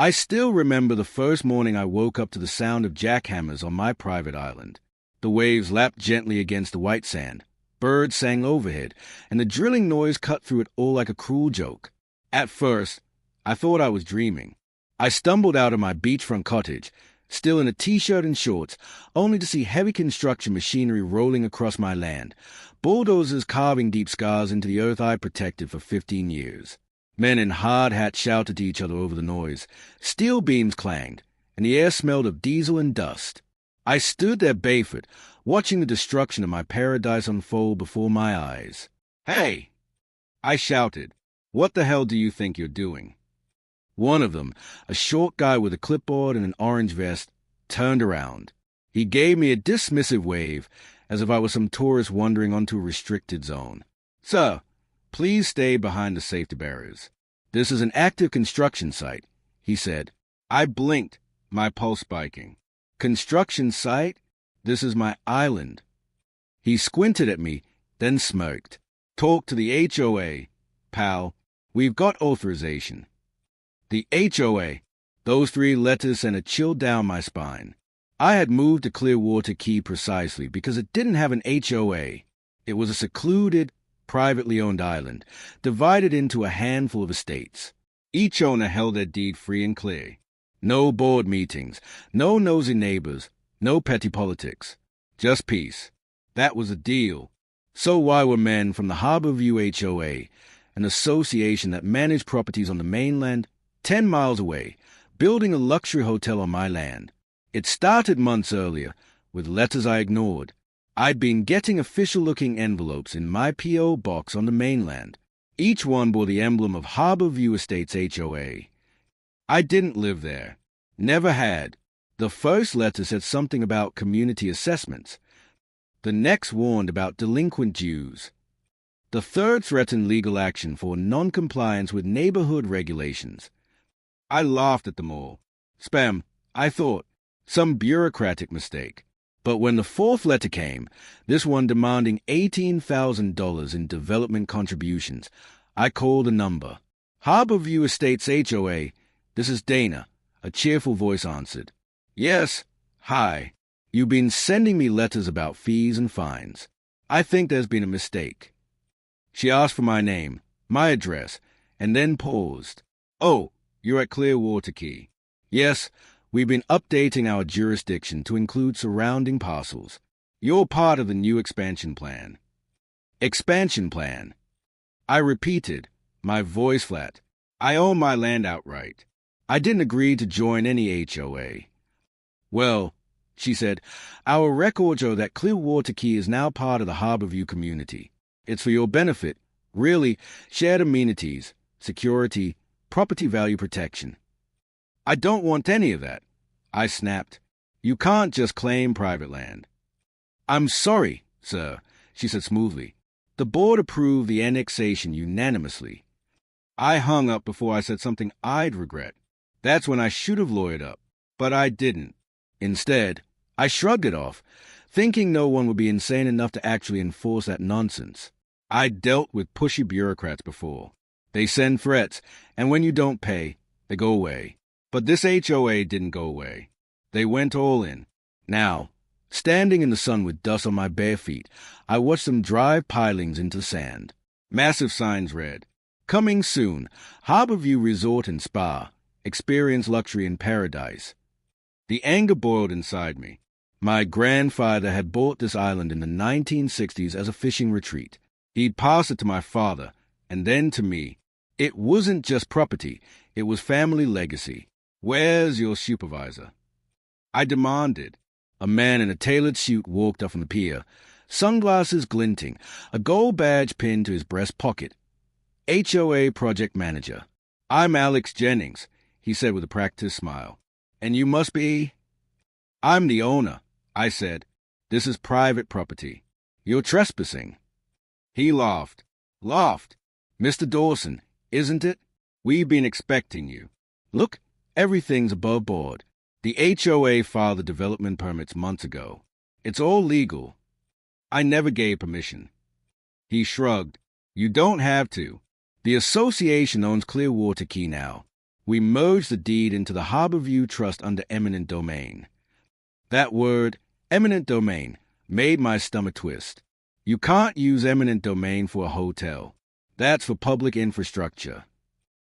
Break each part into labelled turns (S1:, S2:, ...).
S1: I still remember the first morning I woke up to the sound of jackhammers on my private island. The waves lapped gently against the white sand. Birds sang overhead, and the drilling noise cut through it all like a cruel joke. At first, I thought I was dreaming. I stumbled out of my beachfront cottage, still in a t-shirt and shorts, only to see heavy construction machinery rolling across my land, bulldozers carving deep scars into the earth I protected for 15 years. Men in hard hats shouted to each other over the noise. Steel beams clanged, and the air smelled of diesel and dust. I stood there barefoot, watching the destruction of my paradise unfold before my eyes. "Hey!" I shouted. "What the hell do you think you're doing?" One of them, a short guy with a clipboard and an orange vest, turned around. He gave me a dismissive wave, as if I was some tourist wandering onto a restricted zone. "Sir, please stay behind the safety barriers. This is an active construction site," he said. I blinked, my pulse spiking. "Construction site? This is my island." He squinted at me, then smirked. "Talk to the HOA, pal. We've got authorization." The HOA. Those 3 letters sent a chill down my spine. I had moved to Clearwater Key precisely because it didn't have an HOA. It was a secluded, privately owned island, divided into a handful of estates. Each owner held their deed free and clear. No board meetings, no nosy neighbors, no petty politics. Just peace. That was a deal. So why were men from the Harborview HOA, an association that managed properties on the mainland, 10 miles away, building a luxury hotel on my land? It started months earlier, with letters I ignored. I'd been getting official-looking envelopes in my P.O. box on the mainland. Each one bore the emblem of Harborview Estates HOA. I didn't live there. Never had. The first letter said something about community assessments. The next warned about delinquent Jews. The third threatened legal action for non-compliance with neighborhood regulations. I laughed at them all. Spam, I thought. Some bureaucratic mistake. But when the fourth letter came, this one demanding $18,000 in development contributions, I called a number. "Harborview Estates HOA, this is Dana," a cheerful voice answered. "Yes, hi. You've been sending me letters about fees and fines. I think there's been a mistake." She asked for my name, my address, and then paused. "Oh, you're at Clearwater Key." "Yes. We've been updating our jurisdiction to include surrounding parcels. You're part of the new expansion plan." "Expansion plan?" I repeated, my voice flat. "I own my land outright. I didn't agree to join any HOA." "Well," she said, "our records show that Clearwater Key is now part of the Harborview community. It's for your benefit, really, shared amenities, security, property value protection." "I don't want any of that," I snapped. "You can't just claim private land." "I'm sorry, sir," she said smoothly. "The board approved the annexation unanimously." I hung up before I said something I'd regret. That's when I should have lawyered up, but I didn't. Instead, I shrugged it off, thinking no one would be insane enough to actually enforce that nonsense. I'd dealt with pushy bureaucrats before. They send threats, and when you don't pay, they go away. But this HOA didn't go away. They went all in. Now, standing in the sun with dust on my bare feet, I watched them drive pilings into sand. Massive signs read, "Coming soon, Harborview Resort and Spa. Experience luxury in paradise." The anger boiled inside me. My grandfather had bought this island in the 1960s as a fishing retreat. He'd passed it to my father, and then to me. It wasn't just property, it was family legacy. "Where's your supervisor?" I demanded. A man in a tailored suit walked up from the pier, sunglasses glinting, a gold badge pinned to his breast pocket. "HOA project manager." "I'm Alex Jennings," he said with a practiced smile. "And you must be—" "I'm the owner," I said. "This is private property. You're trespassing." He laughed. "Mr. Dawson, isn't it? We've been expecting you. Look, everything's above board. The HOA filed the development permits months ago. It's all legal." I never gave permission. He shrugged. "You don't have to. The association owns Clearwater Key now. We merged the deed into the Harborview Trust under eminent domain. That word, eminent domain, made my stomach twist. You can't use eminent domain for a hotel. That's for public infrastructure.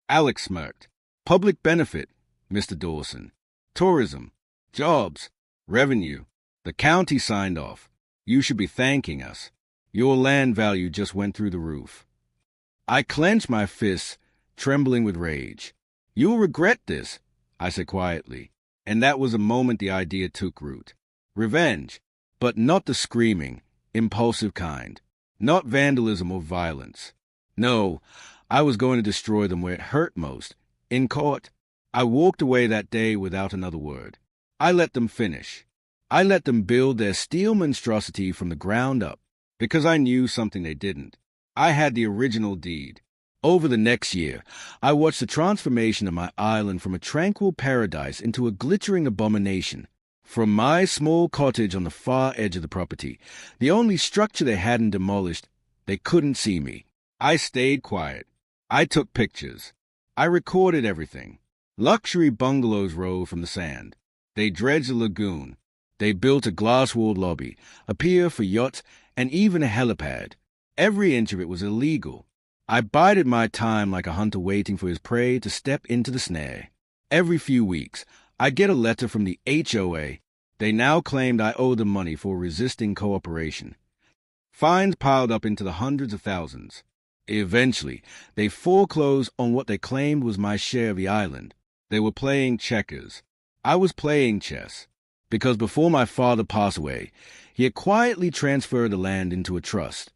S1: Alex smirked. Public benefit, Mr. Dawson. Tourism. Jobs. Revenue. The county signed off. You should be thanking us. Your land value just went through the roof. I clenched my fists, trembling with rage. You'll regret this, I said quietly, and that was the moment the idea took root. Revenge, but not the screaming, impulsive kind. Not vandalism or violence. No, I was going to destroy them where it hurt most, in court. I walked away that day without another word. I let them finish. I let them build their steel monstrosity from the ground up, because I knew something they didn't. I had the original deed. Over the next year, I watched the transformation of my island from a tranquil paradise into a glittering abomination. From my small cottage on the far edge of the property, the only structure they hadn't demolished, they couldn't see me. I stayed quiet. I took pictures. I recorded everything. Luxury bungalows rose from the sand. They dredged a lagoon. They built a glass-walled lobby, a pier for yachts, and even a helipad. Every inch of it was illegal. I bided my time like a hunter waiting for his prey to step into the snare. Every few weeks, I'd get a letter from the HOA. They now claimed I owed them money for resisting cooperation. Fines piled up into the hundreds of thousands. Eventually, they foreclosed on what they claimed was my share of the island. They were playing checkers. I was playing chess, because before my father passed away, he had quietly transferred the land into a trust,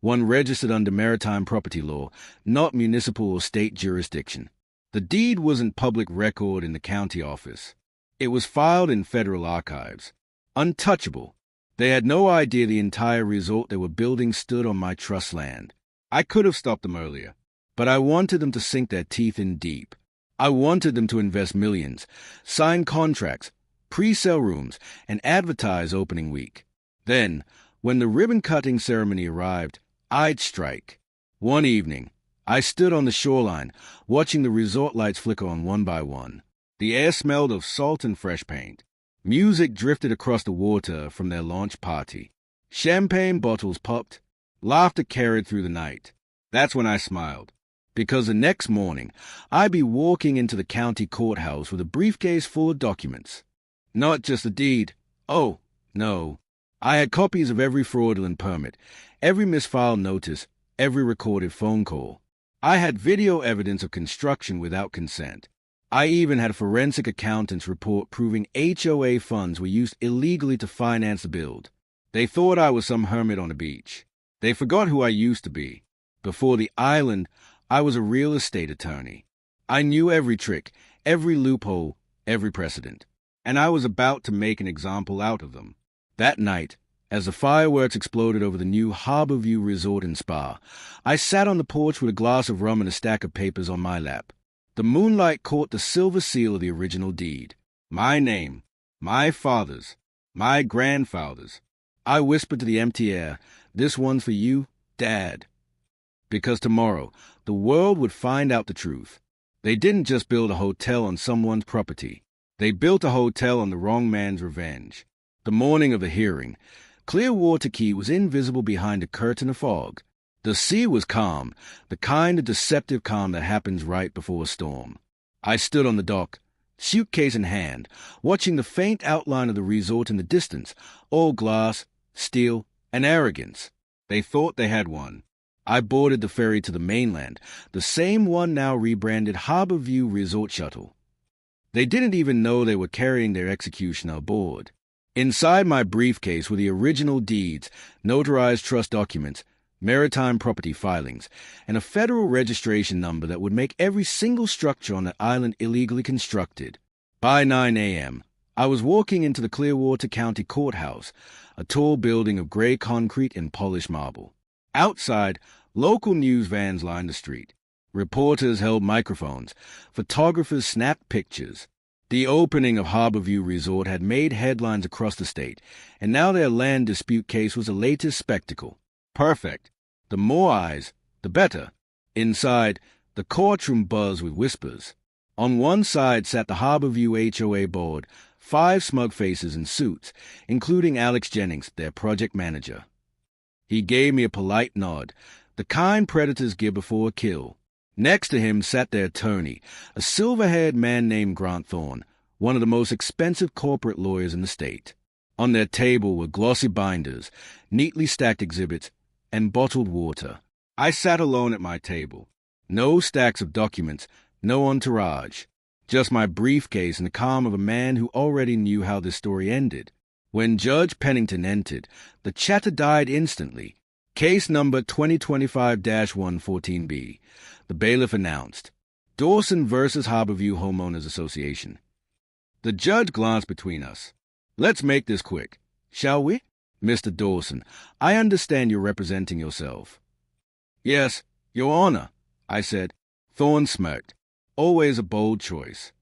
S1: one registered under maritime property law, not municipal or state jurisdiction. The deed wasn't public record in the county office. It was filed in federal archives. Untouchable. They had no idea the entire resort they were building stood on my trust land. I could have stopped them earlier, but I wanted them to sink their teeth in deep. I wanted them to invest millions, sign contracts, pre-sale rooms, and advertise opening week. Then, when the ribbon-cutting ceremony arrived, I'd strike. One evening, I stood on the shoreline, watching the resort lights flicker on one by one. The air smelled of salt and fresh paint. Music drifted across the water from their launch party. Champagne bottles popped. Laughter carried through the night. That's when I smiled, because the next morning I'd be walking into the county courthouse with a briefcase full of documents. Not just a deed. Oh, no. I had copies of every fraudulent permit, every misfiled notice, every recorded phone call. I had video evidence of construction without consent. I even had a forensic accountant's report proving HOA funds were used illegally to finance the build. They thought I was some hermit on a beach. They forgot who I used to be. Before the island, I was a real estate attorney. I knew every trick, every loophole, every precedent. And I was about to make an example out of them. That night, as the fireworks exploded over the new Harborview Resort and Spa, I sat on the porch with a glass of rum and a stack of papers on my lap. The moonlight caught the silver seal of the original deed. My name, my father's, my grandfather's. I whispered to the empty air, "This one's for you, Dad." Because tomorrow, the world would find out the truth. They didn't just build a hotel on someone's property. They built a hotel on the wrong man's revenge. The morning of the hearing, Clearwater Key was invisible behind a curtain of fog. The sea was calm, the kind of deceptive calm that happens right before a storm. I stood on the dock, suitcase in hand, watching the faint outline of the resort in the distance, all glass, steel, and arrogance. They thought they had won. I boarded the ferry to the mainland, the same one now rebranded Harborview Resort Shuttle. They didn't even know they were carrying their executioner aboard. Inside my briefcase were the original deeds, notarized trust documents, maritime property filings, and a federal registration number that would make every single structure on the island illegally constructed. By 9 a.m., I was walking into the Clearwater County Courthouse, a tall building of gray concrete and polished marble. Outside, local news vans lined the street. Reporters held microphones. Photographers snapped pictures. The opening of Harborview Resort had made headlines across the state, and now their land dispute case was the latest spectacle. Perfect. The more eyes, the better. Inside, the courtroom buzzed with whispers. On one side sat the Harborview HOA board, 5 smug faces in suits, including Alex Jennings, their project manager. He gave me a polite nod, the kind predators give before a kill. Next to him sat their attorney, a silver-haired man named Grant Thorne, one of the most expensive corporate lawyers in the state. On their table were glossy binders, neatly stacked exhibits, and bottled water. I sat alone at my table. No stacks of documents, no entourage. Just my briefcase and the calm of a man who already knew how this story ended. When Judge Pennington entered, the chatter died instantly. Case number 2025-114B, the bailiff announced. Dawson versus Harborview Homeowners Association. The judge glanced between us. Let's make this quick, shall we? Mr. Dawson, I understand you're representing yourself. Yes, Your Honor, I said. Thorne smirked. Always a bold choice.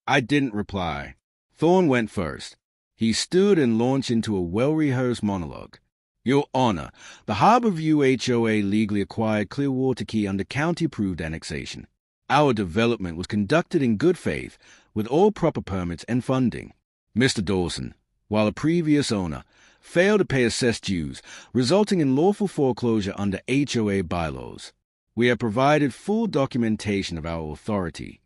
S1: I didn't reply. Thorne went first. He stood and launched into a well-rehearsed monologue. Your Honor, the Harborview HOA legally acquired Clearwater Key under county-approved annexation. Our development was conducted in good faith, with all proper permits and funding. Mr. Dawson, while a previous owner, failed to pay assessed dues, resulting in lawful foreclosure under HOA bylaws. We have provided full documentation of our authority.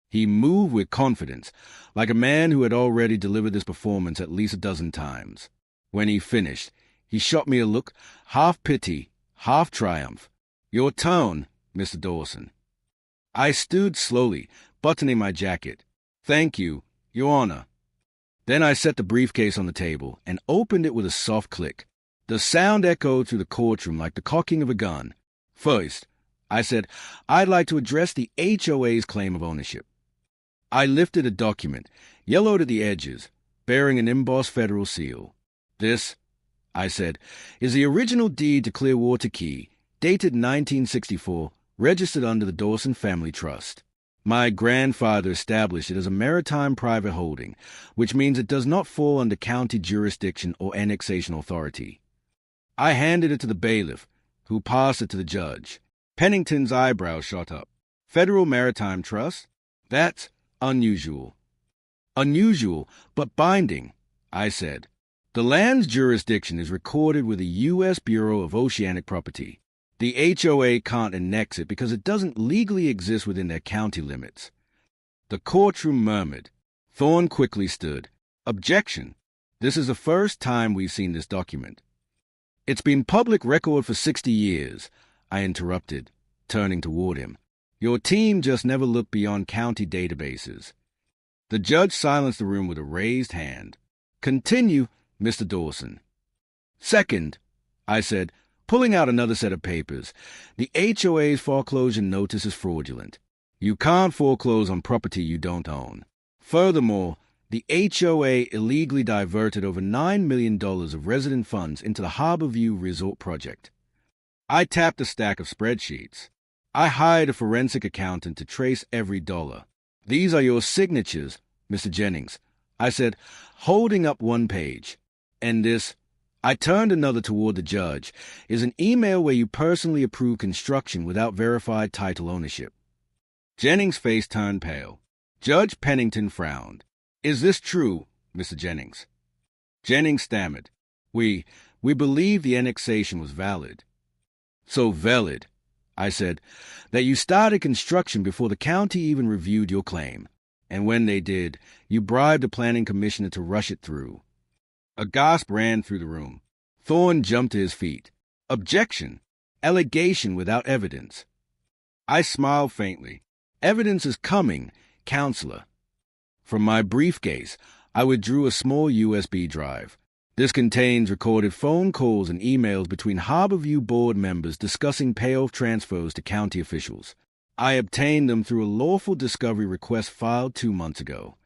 S1: He moved with confidence, like a man who had already delivered this performance at least a dozen times. When he finished, he shot me a look, half pity, half triumph. Your tone, Mr. Dawson. I stood slowly, buttoning my jacket. Thank you, Your Honor. Then I set the briefcase on the table and opened it with a soft click. The sound echoed through the courtroom like the cocking of a gun. First, I said, I'd like to address the HOA's claim of ownership. I lifted a document, yellowed at the edges, bearing an embossed federal seal. This, I said, is the original deed to Clearwater Key, dated 1964, registered under the Dawson Family Trust. My grandfather established it as a maritime private holding, which means it does not fall under county jurisdiction or annexation authority. I handed it to the bailiff, who passed it to the judge. Pennington's eyebrows shot up. Federal Maritime Trust? That's unusual. Unusual, but binding, I said. The land's jurisdiction is recorded with the U.S. Bureau of Oceanic Property. The HOA can't annex it because it doesn't legally exist within their county limits. The courtroom murmured. Thorne quickly stood. Objection. This is the first time we've seen this document. It's been public record for 60 years, I interrupted, turning toward him. Your team just never looked beyond county databases. The judge silenced the room with a raised hand. Continue, Mr. Dawson. Second, I said, pulling out another set of papers, the HOA's foreclosure notice is fraudulent. You can't foreclose on property you don't own. Furthermore, the HOA illegally diverted over $9 million of resident funds into the Harborview Resort project. I tapped a stack of spreadsheets. I hired a forensic accountant to trace every dollar. These are your signatures, Mr. Jennings, I said, holding up one page. And this, I turned another toward the judge, is an email where you personally approve construction without verified title ownership. Jennings' face turned pale. Judge Pennington frowned. Is this true, Mr. Jennings? Jennings stammered. We believe the annexation was valid. So valid, I said, that you started construction before the county even reviewed your claim. And when they did, you bribed the planning commissioner to rush it through. A gasp ran through the room. Thorne jumped to his feet. Objection. Allegation without evidence. I smiled faintly. Evidence is coming, counselor. From my briefcase, I withdrew a small USB drive. This contains recorded phone calls and emails between Harborview board members discussing payoff transfers to county officials. I obtained them through a lawful discovery request filed 2 months ago.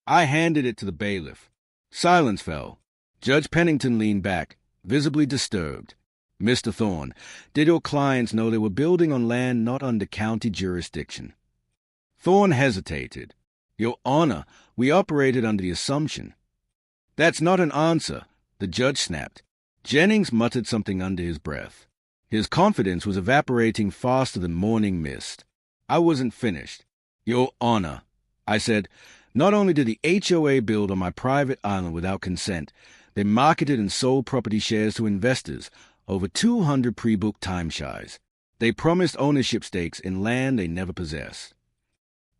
S1: I handed it to the bailiff. Silence fell. Judge Pennington leaned back, visibly disturbed. Mr. Thorne, did your clients know they were building on land not under county jurisdiction? Thorne hesitated. Your Honor, we operated under the assumption. That's not an answer, the judge snapped. Jennings muttered something under his breath. His confidence was evaporating faster than morning mist. I wasn't finished. Your Honor, I said, not only did the HOA build on my private island without consent, they marketed and sold property shares to investors, over 200 pre-booked timeshares. They promised ownership stakes in land they never possessed.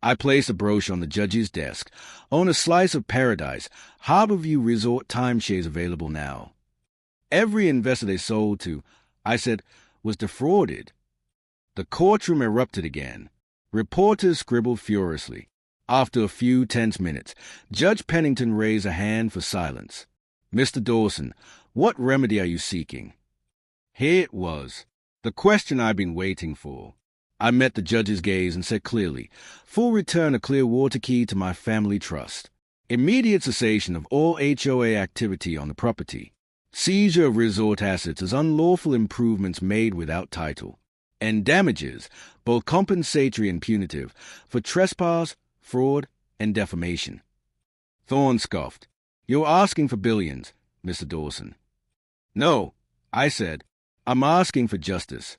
S1: I placed a brochure on the judge's desk. Own a slice of paradise, Harborview Resort timeshares available now. Every investor they sold to, I said, was defrauded. The courtroom erupted again. Reporters scribbled furiously. After a few tense minutes, Judge Pennington raised a hand for silence. Mr. Dawson, what remedy are you seeking? Here it was, the question I'd been waiting for. I met the judge's gaze and said clearly, full return of Clearwater Key to my family trust. Immediate cessation of all HOA activity on the property. Seizure of resort assets as unlawful improvements made without title. And damages, both compensatory and punitive, for trespass, fraud, and defamation. Thorne scoffed. You're asking for billions, Mr. Dawson. No, I said, I'm asking for justice.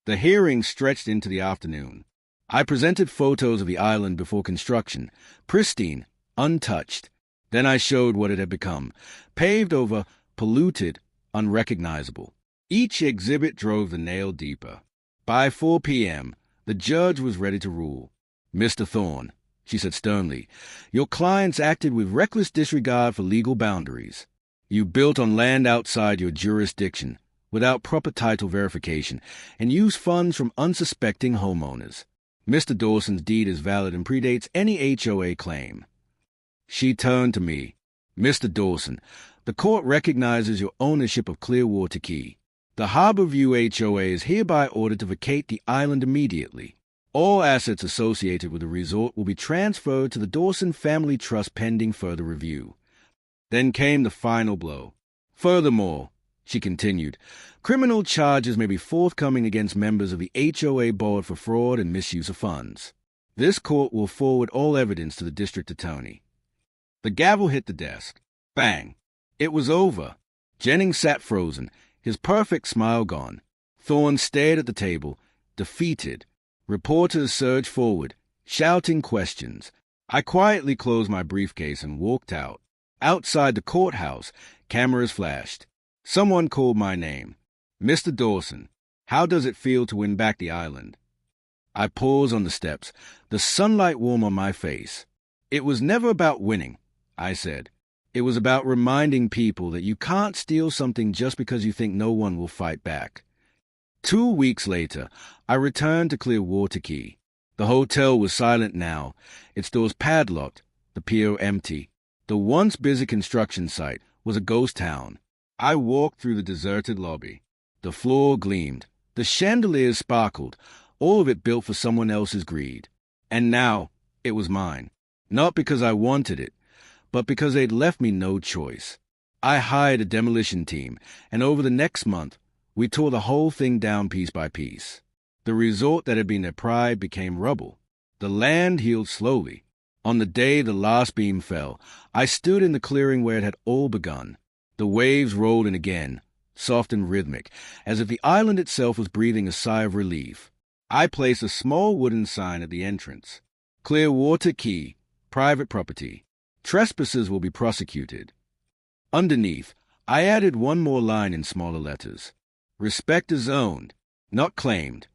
S1: The hearing stretched into the afternoon. I presented photos of the island before construction, pristine, untouched. Then I showed what it had become, paved over, polluted, unrecognizable. Each exhibit drove the nail deeper. By 4 p.m., the judge was ready to rule. Mr. Thorne, she said sternly, your clients acted with reckless disregard for legal boundaries. You built on land outside your jurisdiction, without proper title verification, and used funds from unsuspecting homeowners. Mr. Dawson's deed is valid and predates any HOA claim. She turned to me. Mr. Dawson, the court recognizes your ownership of Clearwater Key. The Harborview HOA is hereby ordered to vacate the island immediately. All assets associated with the resort will be transferred to the Dawson Family Trust pending further review. Then came the final blow. Furthermore, she continued, criminal charges may be forthcoming against members of the HOA board for fraud and misuse of funds. This court will forward all evidence to the district attorney. The gavel hit the desk. Bang! It was over. Jennings sat frozen, his perfect smile gone. Thorne stared at the table, defeated. Reporters surged forward, shouting questions. I quietly closed my briefcase and walked out. Outside the courthouse, cameras flashed. Someone called my name. Mr. Dawson, how does it feel to win back the island? I paused on the steps, the sunlight warm on my face. It was never about winning, I said. It was about reminding people that you can't steal something just because you think no one will fight back. 2 weeks later, I returned to Clearwater Key. The hotel was silent now, its doors padlocked, the pier empty. The once busy construction site was a ghost town. I walked through the deserted lobby. The floor gleamed. The chandeliers sparkled, all of it built for someone else's greed. And now it was mine. Not because I wanted it, but because they'd left me no choice. I hired a demolition team, and over the next month, we tore the whole thing down piece by piece. The resort that had been their pride became rubble. The land healed slowly. On the day the last beam fell, I stood in the clearing where it had all begun. The waves rolled in again, soft and rhythmic, as if the island itself was breathing a sigh of relief. I placed a small wooden sign at the entrance. Clearwater Key, private property. Trespassers will be prosecuted. Underneath, I added one more line in smaller letters. Respect is owned, not claimed.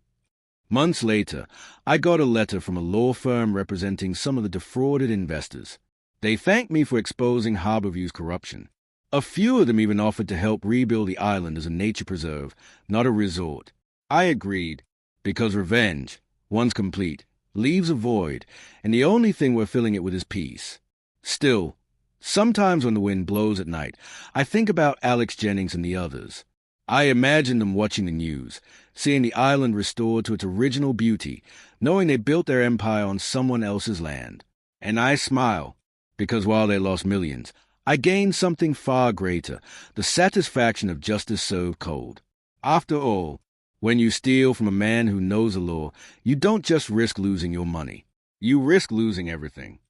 S1: Months later, I got a letter from a law firm representing some of the defrauded investors. They thanked me for exposing Harborview's corruption. A few of them even offered to help rebuild the island as a nature preserve, not a resort. I agreed, because revenge, once complete, leaves a void, and the only thing we're filling it with is peace. Still, sometimes when the wind blows at night, I think about Alex Jennings and the others. I imagine them watching the news, seeing the island restored to its original beauty, knowing they built their empire on someone else's land. And I smile, because while they lost millions, I gained something far greater, the satisfaction of justice served cold. After all, when you steal from a man who knows the law, you don't just risk losing your money. You risk losing everything.